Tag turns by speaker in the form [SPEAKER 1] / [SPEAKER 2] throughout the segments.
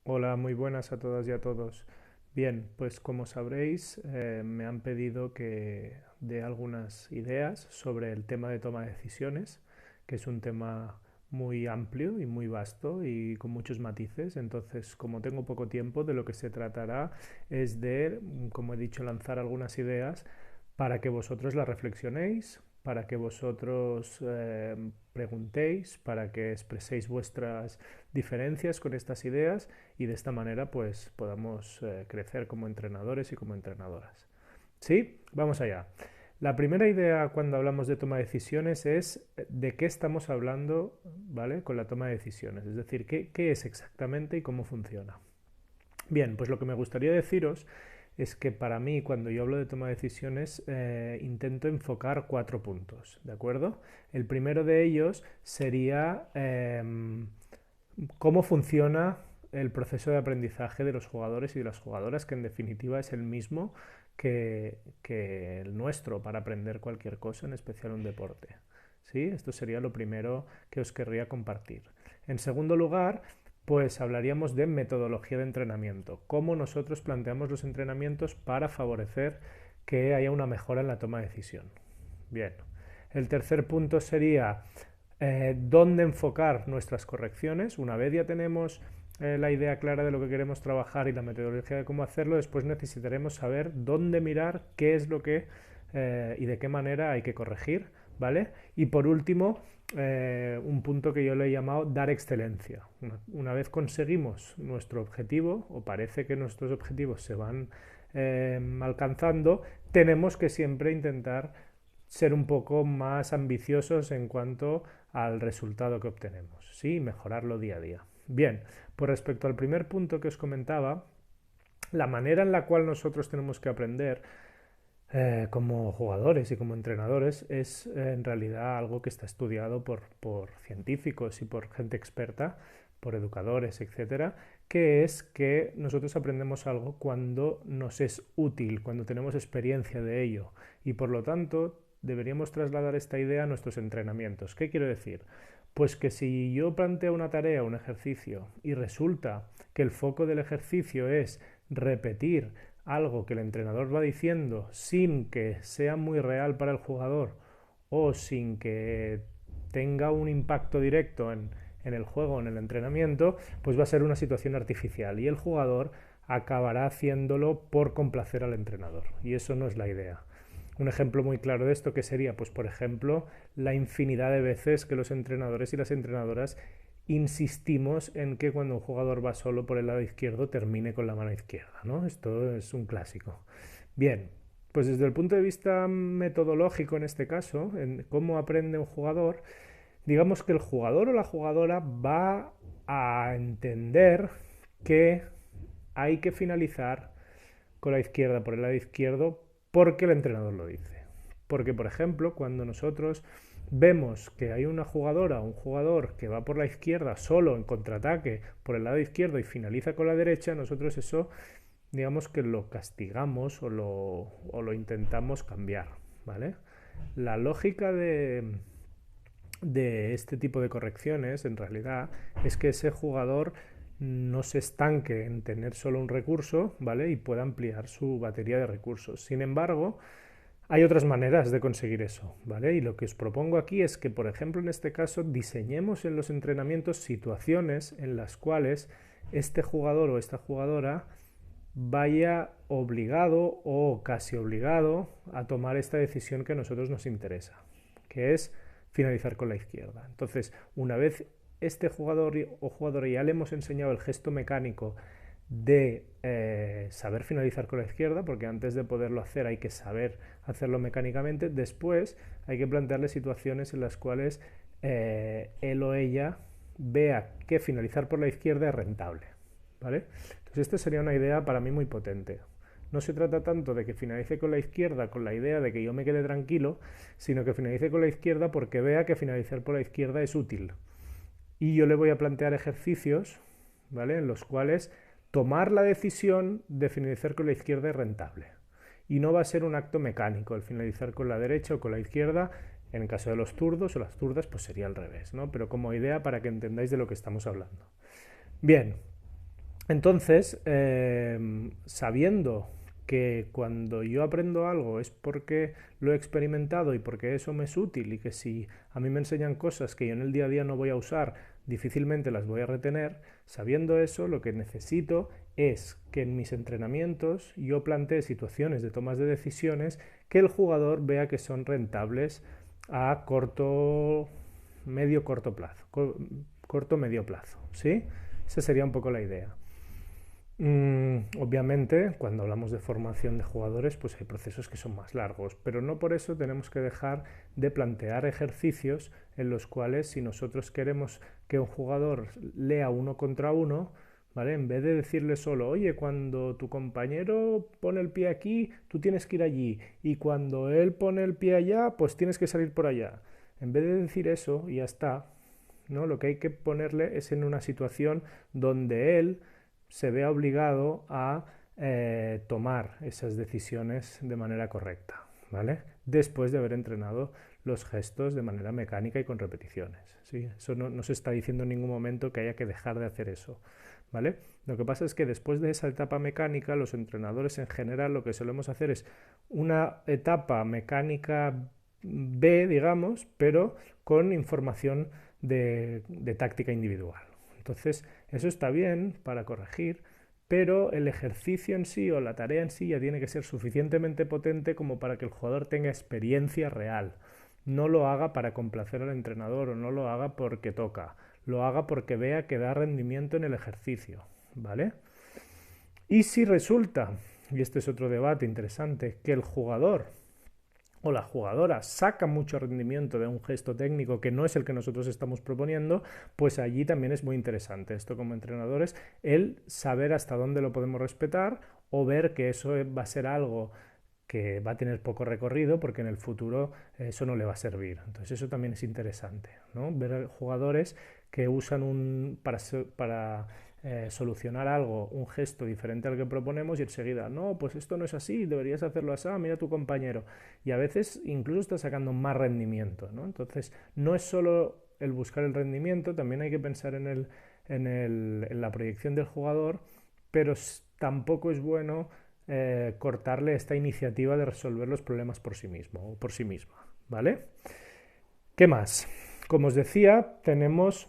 [SPEAKER 1] Hola, muy buenas a todas y a todos. Bien, pues como sabréis, me han pedido que dé algunas ideas sobre el tema de toma de decisiones, que es un tema muy amplio y muy vasto y con muchos matices. Entonces, como tengo poco tiempo, de lo que se tratará es de, como he dicho, lanzar algunas ideas para que vosotros las reflexionéis, para que vosotros preguntéis, para que expreséis vuestras diferencias con estas ideas y de esta manera pues podamos crecer como entrenadores y como entrenadoras. ¿Sí? Vamos allá. La primera idea cuando hablamos de toma de decisiones es de qué estamos hablando, ¿vale? Con la toma de decisiones, es decir, qué es exactamente y cómo funciona. Bien, pues lo que me gustaría deciros es que para mí cuando yo hablo de toma de decisiones intento enfocar 4 puntos, ¿de acuerdo? El primero de ellos sería cómo funciona el proceso de aprendizaje de los jugadores y de las jugadoras, que en definitiva es el mismo que el nuestro para aprender cualquier cosa, en especial un deporte. ¿Sí? Esto sería lo primero que os querría compartir. En segundo lugar, pues hablaríamos de metodología de entrenamiento, cómo nosotros planteamos los entrenamientos para favorecer que haya una mejora en la toma de decisión. Bien. El tercer punto sería dónde enfocar nuestras correcciones. Una vez ya tenemos la idea clara de lo que queremos trabajar y la metodología de cómo hacerlo, después necesitaremos saber dónde mirar, qué es lo que y de qué manera hay que corregir, ¿vale? Y por último, un punto que yo le he llamado dar excelencia. Una vez conseguimos nuestro objetivo, o parece que nuestros objetivos se van alcanzando, tenemos que siempre intentar ser un poco más ambiciosos en cuanto al resultado que obtenemos, ¿sí? Mejorarlo día a día. Bien, pues respecto al primer punto que os comentaba, la manera en la cual nosotros tenemos que aprender como jugadores y como entrenadores es en realidad algo que está estudiado por científicos y por gente experta, por educadores, etcétera, que es que nosotros aprendemos algo cuando nos es útil, cuando tenemos experiencia de ello y por lo tanto deberíamos trasladar esta idea a nuestros entrenamientos. ¿Qué quiero decir? Pues que si yo planteo una tarea, un ejercicio, y resulta que el foco del ejercicio es repetir algo que el entrenador va diciendo sin que sea muy real para el jugador o sin que tenga un impacto directo en el juego, en el entrenamiento, pues va a ser una situación artificial y el jugador acabará haciéndolo por complacer al entrenador. Y eso no es la idea. Un ejemplo muy claro de esto que sería, pues por ejemplo, la infinidad de veces que los entrenadores y las entrenadoras insistimos en que cuando un jugador va solo por el lado izquierdo termine con la mano izquierda, ¿no? Esto es un clásico. Bien, pues desde el punto de vista metodológico en este caso, en cómo aprende un jugador, digamos que el jugador o la jugadora va a entender que hay que finalizar con la izquierda por el lado izquierdo porque el entrenador lo dice. Porque, por ejemplo, cuando nosotros vemos que hay una jugadora o un jugador que va por la izquierda solo en contraataque por el lado izquierdo y finaliza con la derecha, nosotros eso digamos que lo castigamos o lo intentamos cambiar, ¿vale? La lógica de este tipo de correcciones en realidad es que ese jugador no se estanque en tener solo un recurso, ¿vale? Y pueda ampliar su batería de recursos. Sin embargo, hay otras maneras de conseguir eso, ¿vale? Y lo que os propongo aquí es que, por ejemplo, en este caso, diseñemos en los entrenamientos situaciones en las cuales este jugador o esta jugadora vaya obligado o casi obligado a tomar esta decisión que a nosotros nos interesa, que es finalizar con la izquierda. Entonces, una vez este jugador o jugadora ya le hemos enseñado el gesto mecánico de saber finalizar con la izquierda, porque antes de poderlo hacer hay que saber hacerlo mecánicamente, después hay que plantearle situaciones en las cuales él o ella vea que finalizar por la izquierda es rentable, ¿vale? Entonces esta sería una idea para mí muy potente. No se trata tanto de que finalice con la izquierda con la idea de que yo me quede tranquilo, sino que finalice con la izquierda porque vea que finalizar por la izquierda es útil. Y yo le voy a plantear ejercicios, ¿vale? En los cuales tomar la decisión de finalizar con la izquierda es rentable. Y no va a ser un acto mecánico el finalizar con la derecha o con la izquierda. En el caso de los zurdos o las zurdas, pues sería al revés, ¿no? Pero como idea para que entendáis de lo que estamos hablando. Bien, Entonces, sabiendo que cuando yo aprendo algo es porque lo he experimentado y porque eso me es útil y que si a mí me enseñan cosas que yo en el día a día no voy a usar, difícilmente las voy a retener, sabiendo eso, lo que necesito es que en mis entrenamientos yo plantee situaciones de tomas de decisiones que el jugador vea que son rentables a corto, medio corto plazo, corto medio plazo, ¿sí? Esa sería un poco la idea. Obviamente, cuando hablamos de formación de jugadores, pues hay procesos que son más largos, pero no por eso tenemos que dejar de plantear ejercicios en los cuales, si nosotros queremos que un jugador lea uno contra uno, ¿vale? En vez de decirle solo, oye, cuando tu compañero pone el pie aquí, tú tienes que ir allí, y cuando él pone el pie allá, pues tienes que salir por allá. En vez de decir eso, y ya está, ¿no? Lo que hay que ponerle es en una situación donde él se vea obligado a tomar esas decisiones de manera correcta, ¿vale? Después de haber entrenado los gestos de manera mecánica y con repeticiones, ¿sí? Eso no se está diciendo en ningún momento que haya que dejar de hacer eso, ¿vale? Lo que pasa es que después de esa etapa mecánica, los entrenadores en general lo que solemos hacer es una etapa mecánica B, digamos, pero con información de táctica individual. Entonces, eso está bien para corregir, pero el ejercicio en sí o la tarea en sí ya tiene que ser suficientemente potente como para que el jugador tenga experiencia real. No lo haga para complacer al entrenador o no lo haga porque toca, lo haga porque vea que da rendimiento en el ejercicio, ¿vale? Y si resulta, y este es otro debate interesante, que el jugador o la jugadora saca mucho rendimiento de un gesto técnico que no es el que nosotros estamos proponiendo, pues allí también es muy interesante esto como entrenadores, el saber hasta dónde lo podemos respetar o ver que eso va a ser algo que va a tener poco recorrido porque en el futuro eso no le va a servir. Entonces eso también es interesante, ¿no? Ver jugadores que usan para solucionar algo, un gesto diferente al que proponemos y enseguida, no, pues esto no es así, deberías hacerlo así, mira a tu compañero. Y a veces incluso está sacando más rendimiento, ¿no? Entonces no es solo el buscar el rendimiento, también hay que pensar en la proyección del jugador, pero tampoco es bueno cortarle esta iniciativa de resolver los problemas por sí mismo o por sí misma, ¿vale? ¿Qué más? Como os decía, tenemos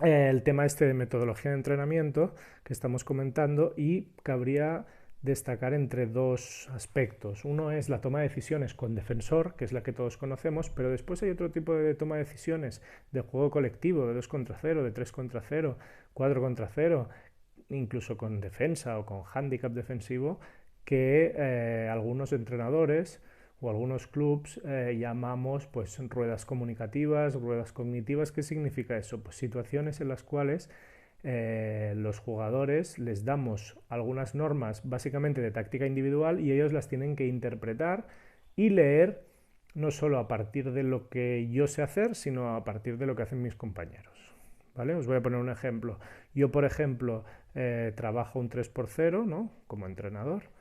[SPEAKER 1] el tema este de metodología de entrenamiento que estamos comentando y cabría destacar entre dos aspectos. Uno es la toma de decisiones con defensor, que es la que todos conocemos, pero después hay otro tipo de toma de decisiones de juego colectivo, de 2 contra 0, de 3 contra 0, 4 contra 0, incluso con defensa o con handicap defensivo, que algunos entrenadores o algunos clubs llamamos pues ruedas comunicativas, ruedas cognitivas. ¿Qué significa eso? Pues situaciones en las cuales los jugadores les damos algunas normas básicamente de táctica individual y ellos las tienen que interpretar y leer no solo a partir de lo que yo sé hacer, sino a partir de lo que hacen mis compañeros. ¿Vale? Os voy a poner un ejemplo. Yo, por ejemplo, trabajo un 3x0, ¿no? Como entrenador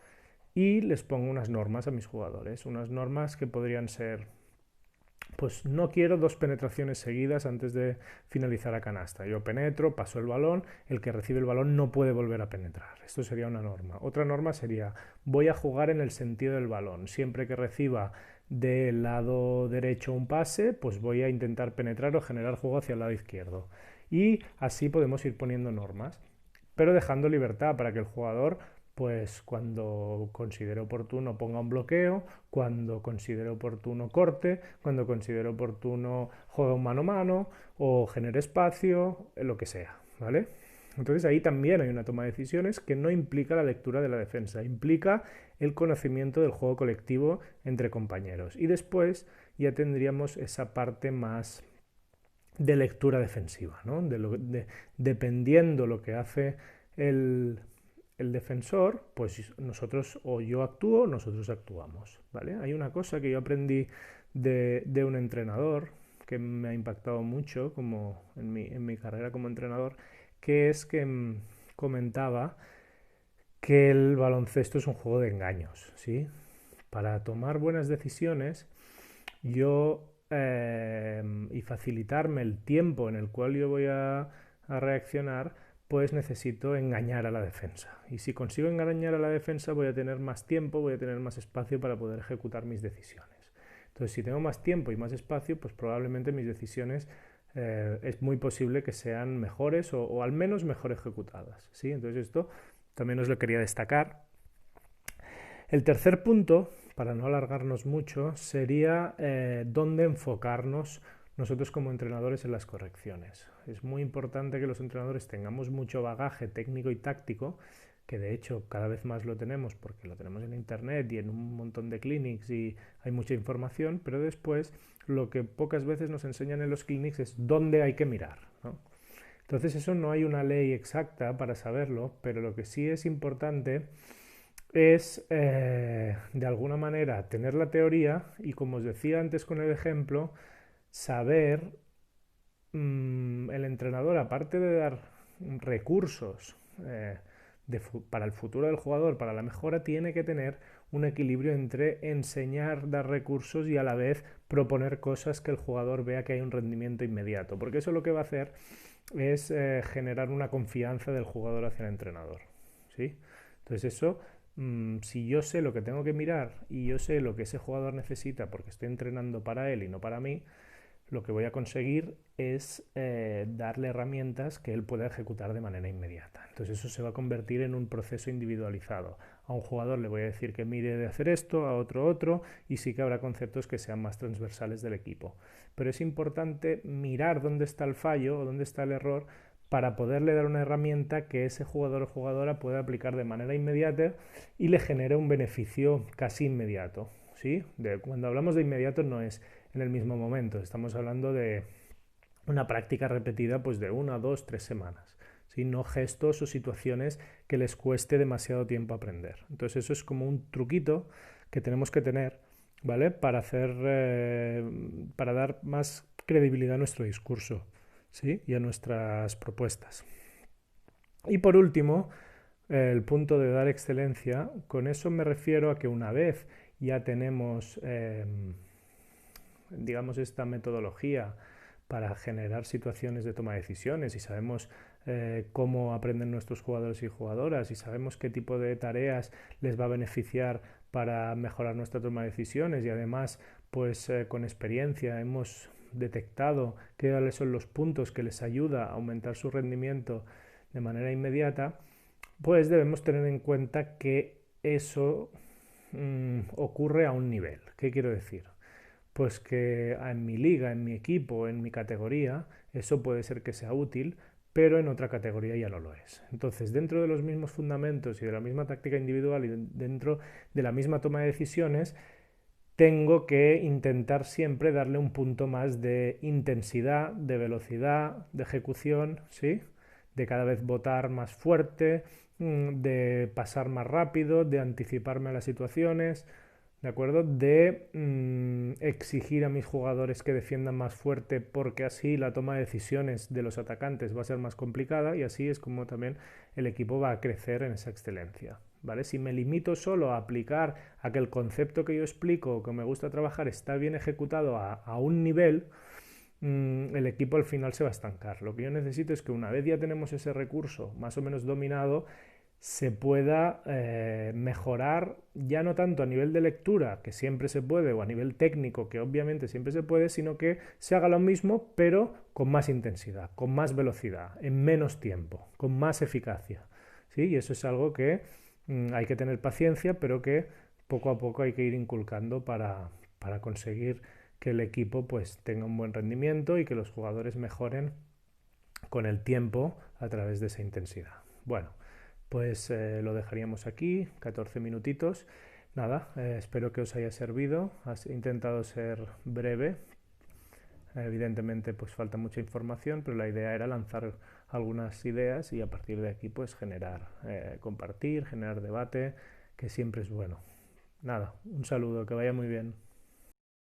[SPEAKER 1] y les pongo unas normas a mis jugadores, unas normas que podrían ser, pues no quiero 2 penetraciones seguidas antes de finalizar a canasta. Yo penetro, paso el balón, el que recibe el balón no puede volver a penetrar. Esto sería una norma. Otra norma sería, voy a jugar en el sentido del balón. Siempre que reciba del lado derecho un pase, pues voy a intentar penetrar o generar juego hacia el lado izquierdo. Y así podemos ir poniendo normas, pero dejando libertad para que el jugador pues cuando considere oportuno ponga un bloqueo, cuando considere oportuno corte, cuando considere oportuno juegue un mano a mano o genere espacio, lo que sea, ¿vale? Entonces ahí también hay una toma de decisiones que no implica la lectura de la defensa, implica el conocimiento del juego colectivo entre compañeros. Y después ya tendríamos esa parte más de lectura defensiva, ¿no? Dependiendo lo que hace el defensor, pues nosotros o yo actúo o nosotros actuamos, ¿vale? Hay una cosa que yo aprendí de un entrenador que me ha impactado mucho como en mi carrera como entrenador, que es que comentaba que el baloncesto es un juego de engaños, ¿sí? Para tomar buenas decisiones, yo y facilitarme el tiempo en el cual yo voy a reaccionar, pues necesito engañar a la defensa. Y si consigo engañar a la defensa voy a tener más tiempo, voy a tener más espacio para poder ejecutar mis decisiones. Entonces, si tengo más tiempo y más espacio, pues probablemente mis decisiones es muy posible que sean mejores o al menos mejor ejecutadas, ¿sí? Entonces esto también os lo quería destacar. El tercer punto, para no alargarnos mucho, sería dónde enfocarnos nosotros como entrenadores en las correcciones. Es muy importante que los entrenadores tengamos mucho bagaje técnico y táctico, que de hecho cada vez más lo tenemos porque lo tenemos en internet y en un montón de clinics y hay mucha información, pero después lo que pocas veces nos enseñan en los clinics es dónde hay que mirar, ¿no? Entonces eso no hay una ley exacta para saberlo, pero lo que sí es importante es de alguna manera tener la teoría y, como os decía antes con el ejemplo, saber el entrenador, aparte de dar recursos para el futuro del jugador, para la mejora, tiene que tener un equilibrio entre enseñar, dar recursos y a la vez proponer cosas que el jugador vea que hay un rendimiento inmediato, porque eso lo que va a hacer es generar una confianza del jugador hacia el entrenador, ¿sí? Entonces eso, si yo sé lo que tengo que mirar y yo sé lo que ese jugador necesita porque estoy entrenando para él y no para mí, lo que voy a conseguir es darle herramientas que él pueda ejecutar de manera inmediata. Entonces eso se va a convertir en un proceso individualizado. A un jugador le voy a decir que mire de hacer esto, a otro, y sí que habrá conceptos que sean más transversales del equipo. Pero es importante mirar dónde está el fallo o dónde está el error para poderle dar una herramienta que ese jugador o jugadora pueda aplicar de manera inmediata y le genere un beneficio casi inmediato, ¿sí? Cuando hablamos de inmediato no es en el mismo momento, estamos hablando de una práctica repetida pues de 1, 2, 3 semanas, ¿sí? No gestos o situaciones que les cueste demasiado tiempo aprender. Entonces eso es como un truquito que tenemos que tener, ¿vale? Para para dar más credibilidad a nuestro discurso, ¿sí? Y a nuestras propuestas. Y por último, el punto de dar excelencia, con eso me refiero a que una vez ya tenemos digamos, esta metodología para generar situaciones de toma de decisiones y sabemos cómo aprenden nuestros jugadores y jugadoras y sabemos qué tipo de tareas les va a beneficiar para mejorar nuestra toma de decisiones y además pues con experiencia hemos detectado cuáles son los puntos que les ayuda a aumentar su rendimiento de manera inmediata, pues debemos tener en cuenta que eso ocurre a un nivel. ¿Qué quiero decir? Pues que en mi liga, en mi equipo, en mi categoría, eso puede ser que sea útil, pero en otra categoría ya no lo es. Entonces, dentro de los mismos fundamentos y de la misma táctica individual y dentro de la misma toma de decisiones, tengo que intentar siempre darle un punto más de intensidad, de velocidad, de ejecución, ¿sí? De cada vez votar más fuerte, de pasar más rápido, de anticiparme a las situaciones, ¿de acuerdo? De exigir a mis jugadores que defiendan más fuerte porque así la toma de decisiones de los atacantes va a ser más complicada y así es como también el equipo va a crecer en esa excelencia, ¿vale? Si me limito solo a aplicar a que el concepto que yo explico o que me gusta trabajar está bien ejecutado a un nivel, el equipo al final se va a estancar. Lo que yo necesito es que una vez ya tenemos ese recurso más o menos dominado, se pueda mejorar ya no tanto a nivel de lectura, que siempre se puede, o a nivel técnico, que obviamente siempre se puede, sino que se haga lo mismo, pero con más intensidad, con más velocidad, en menos tiempo, con más eficacia, ¿sí? Y eso es algo que hay que tener paciencia, pero que poco a poco hay que ir inculcando para conseguir que el equipo pues tenga un buen rendimiento y que los jugadores mejoren con el tiempo a través de esa intensidad. Bueno, pues lo dejaríamos aquí, 14 minutitos. Nada, espero que os haya servido. He intentado ser breve. Evidentemente pues falta mucha información, pero la idea era lanzar algunas ideas y a partir de aquí pues generar, compartir, generar debate, que siempre es bueno. Nada, un saludo, que vaya muy bien.